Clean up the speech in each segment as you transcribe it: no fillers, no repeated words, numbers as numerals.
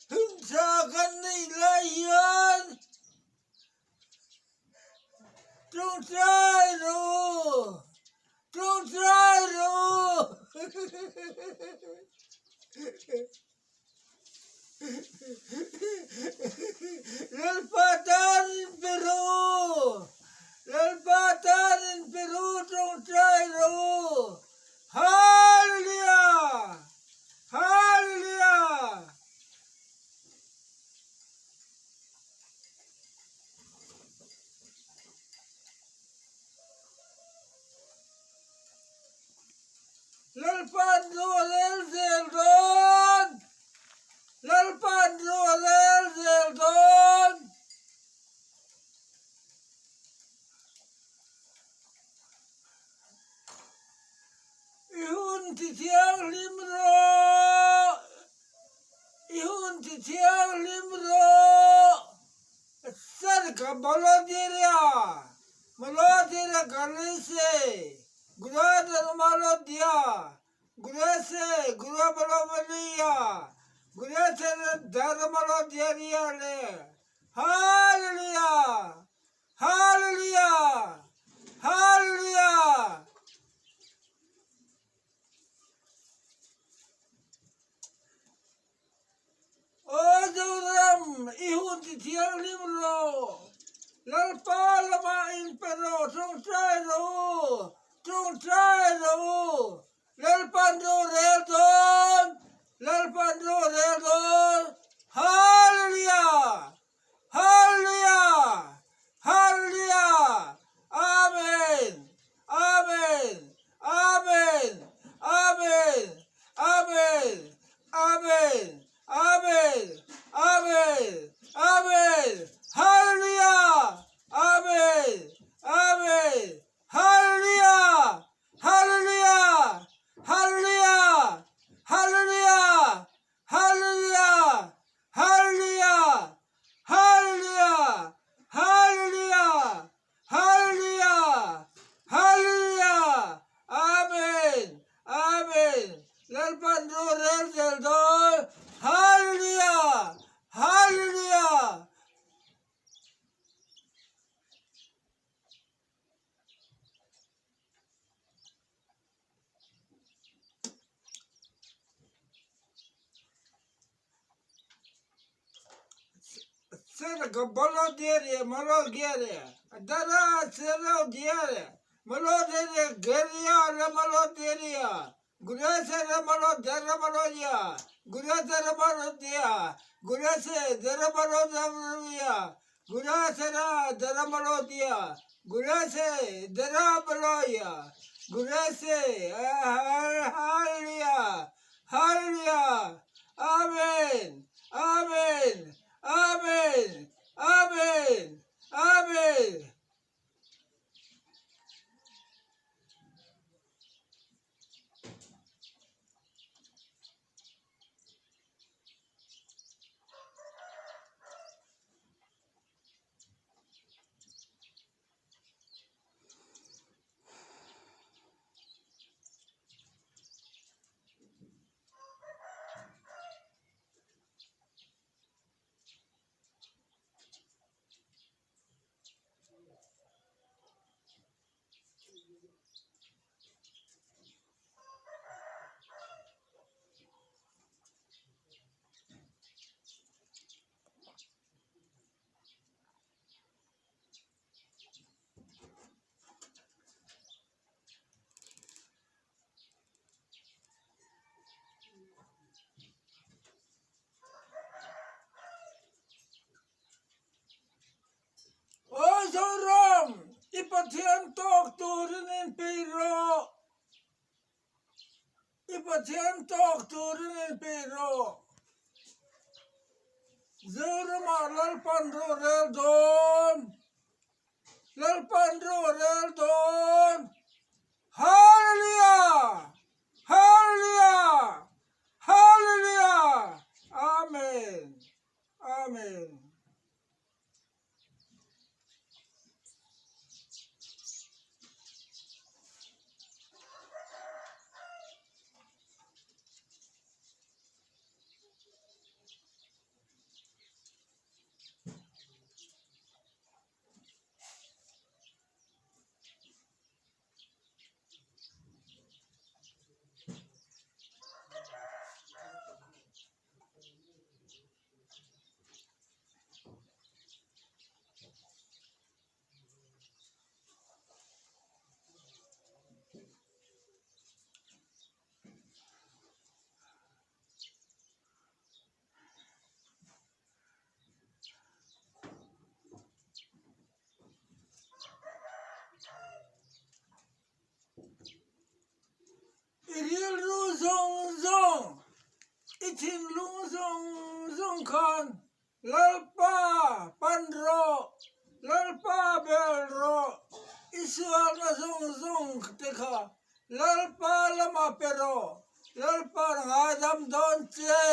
Hımsakan neyleyen Don't try to Don't try to El patán en Perú El patán en Perú Don't try to Hallelujah Hallelujah El padrón del Celdón El padrón del Celdón Ihun titiang limro Ihun titiang limro Cerca Malodiria Galise Gurada Malodia Gurese Gura Malodia Gurese Dara Malodia Hallelujah Hallelujah Hallelujah Oduram ihun titiang limro Lalpalama in pero don't try Lalpando reldon Hallelujah Hallelujah Hallelujah Amen Amen Amen Amen Amen Amen Amen Amen Amen Hallelujah Amen Amen Hallelujah Hallelujah Hallelujah Hallelujah Hallelujah Hallelujah Hallelujah Hallelujah Hallelujah Hallelujah Amen Amen Lalpando del Dol Hallelujah Hallelujah Serga bolodere malogere dara sero diere malodere geria la maloderia gurase la malodere malodia gurase la malodia gurase dara malodia gurase la dara malodia gurase dara malodia gurase hallelujah hallelujah amen amen Amen. Amen. Amen. Oh, Zoram! Ipatian talk to the Piro. Ipatian talk to the Piro. Zoram alal pandro reldon. lalpan rorel don. Hallelujah! Hallelujah! Hallelujah! Amen. Amen. Iril ru zong zong. Itin lung zong zong kan. Lalpa panro. Lalpa belro. Isual na zong zong teka. Lalpa lama pero. Lalpa ngadam don che.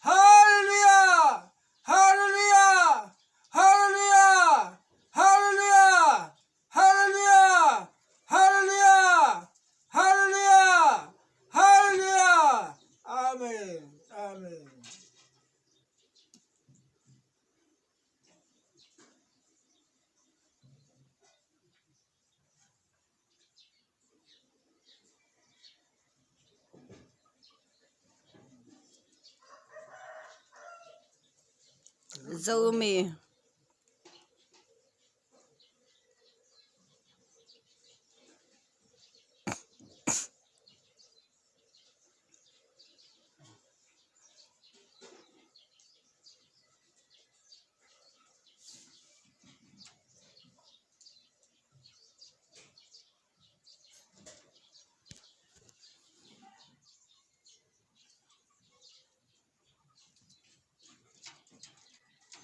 Hallelujah! Hallelujah! Hallelujah! Hallelujah! Hallelujah! Hallelujah! Hallelujah! Hallelujah! Amen. Amen. Zoe.